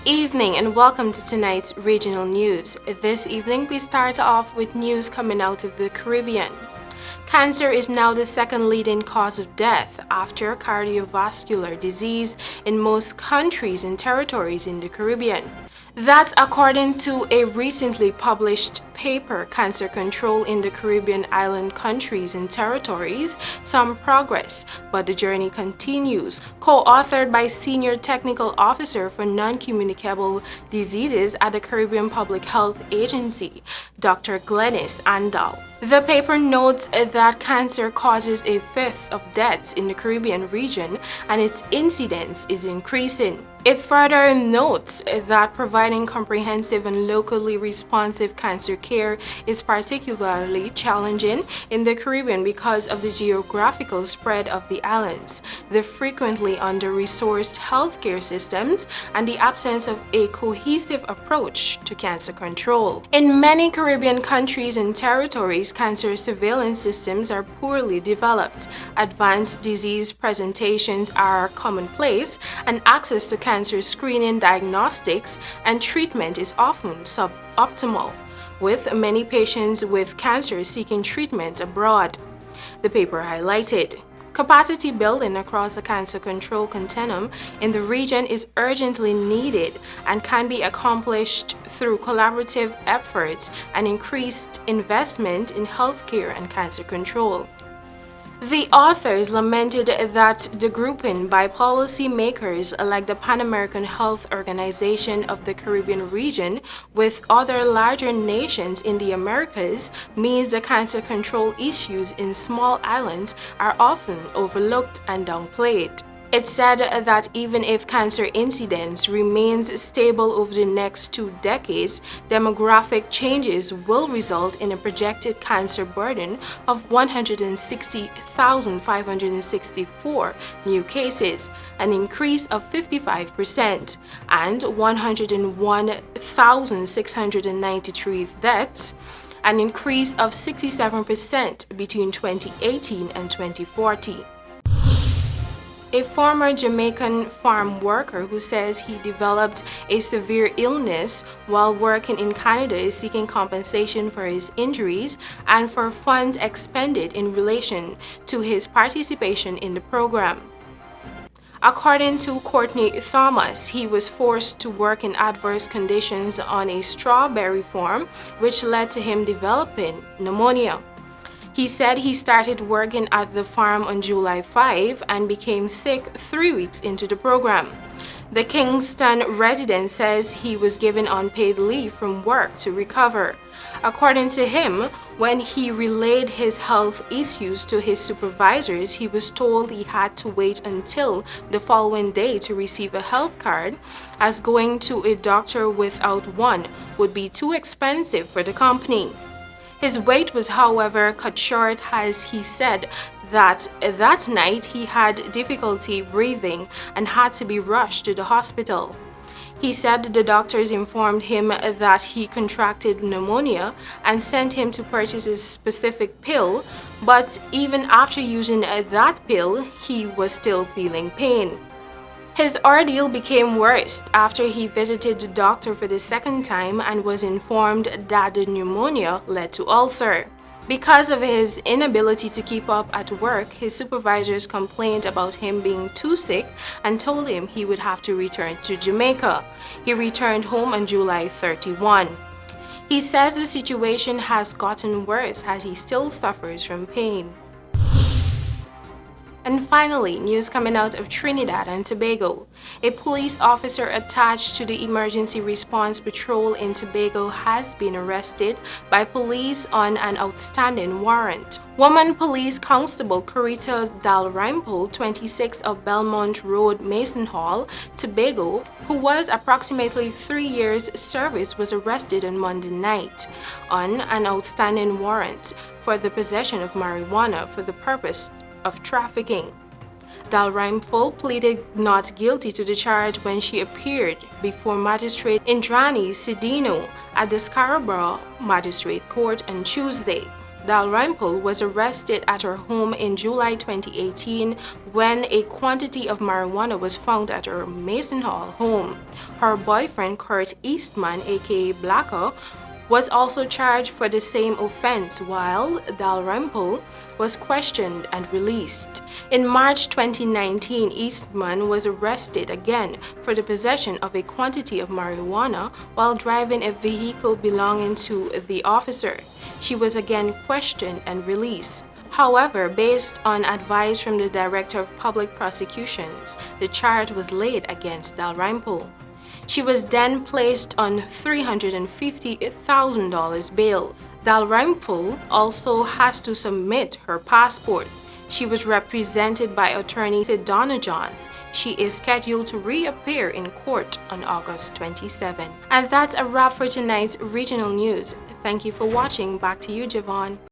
evening and welcome to tonight's regional news. This evening we start off with news coming out of the Caribbean. Cancer is now the second leading cause of death after cardiovascular disease in most countries and territories in the Caribbean. That's according to a recently published paper, Cancer Control in the Caribbean Island Countries and Territories, Some Progress, but the Journey Continues, co-authored by Senior Technical Officer for Non-Communicable Diseases at the Caribbean Public Health Agency, Dr. Glenys Andal. The paper notes that cancer causes a fifth of deaths in the Caribbean region and its incidence is increasing. It further notes that providing comprehensive and locally responsive cancer care is particularly challenging in the Caribbean because of the geographical spread of the islands, the frequently under-resourced healthcare systems, and the absence of a cohesive approach to cancer control. In many Caribbean countries and territories, cancer surveillance systems are poorly developed. Advanced disease presentations are commonplace, and access to cancer screening, diagnostics, and treatment is often suboptimal, with many patients with cancer seeking treatment abroad. The paper highlighted capacity building across the cancer control continuum in the region is urgently needed and can be accomplished through collaborative efforts and increased investment in healthcare and cancer control. The authors lamented that the grouping by policymakers like the Pan American Health Organization of the Caribbean region with other larger nations in the Americas means the cancer control issues in small islands are often overlooked and downplayed. It said that even if cancer incidence remains stable over the next 2 decades, demographic changes will result in a projected cancer burden of 160,564 new cases, an increase of 55%, and 101,693 deaths, an increase of 67% between 2018 and 2040. A former Jamaican farm worker who says he developed a severe illness while working in Canada is seeking compensation for his injuries and for funds expended in relation to his participation in the program. According to Courtney Thomas, he was forced to work in adverse conditions on a strawberry farm, which led to him developing pneumonia. He said he started working at the farm on July 5 and became sick 3 weeks into the program. The Kingston resident says he was given unpaid leave from work to recover. According to him, when he relayed his health issues to his supervisors, he was told he had to wait until the following day to receive a health card, as going to a doctor without one would be too expensive for the company. His wait was, however, cut short as he said that night he had difficulty breathing and had to be rushed to the hospital. He said the doctors informed him that he contracted pneumonia and sent him to purchase a specific pill, but even after using that pill, he was still feeling pain. His ordeal became worse after he visited the doctor for the second time and was informed that the pneumonia led to ulcer. Because of his inability to keep up at work, his supervisors complained about him being too sick and told him he would have to return to Jamaica. He returned home on July 31. He says the situation has gotten worse as he still suffers from pain. And finally, news coming out of Trinidad and Tobago. A police officer attached to the Emergency Response Patrol in Tobago has been arrested by police on an outstanding warrant. Woman Police Constable Corita Dalrymple, 26 of Belmont Road, Mason Hall, Tobago, who was approximately 3 years' service, was arrested on Monday night on an outstanding warrant for the possession of marijuana for the purpose of trafficking. Dalrymple pleaded not guilty to the charge when she appeared before Magistrate Indrani Sidino at the Scarborough Magistrate Court on Tuesday. Dalrymple was arrested at her home in July 2018 when a quantity of marijuana was found at her Mason Hall home. Her boyfriend, Kurt Eastman, aka Blacko, was also charged for the same offense, while Dalrymple was questioned and released. In March 2019, Eastman was arrested again for the possession of a quantity of marijuana while driving a vehicle belonging to the officer. She was again questioned and released. However, based on advice from the Director of Public Prosecutions, the charge was laid against Dalrymple. She was then placed on $350,000 bail. Dalrymple also has to submit her passport. She was represented by attorney Sid Donajon. She is scheduled to reappear in court on August 27. And that's a wrap for tonight's regional news. Thank you for watching. Back to you, Javon.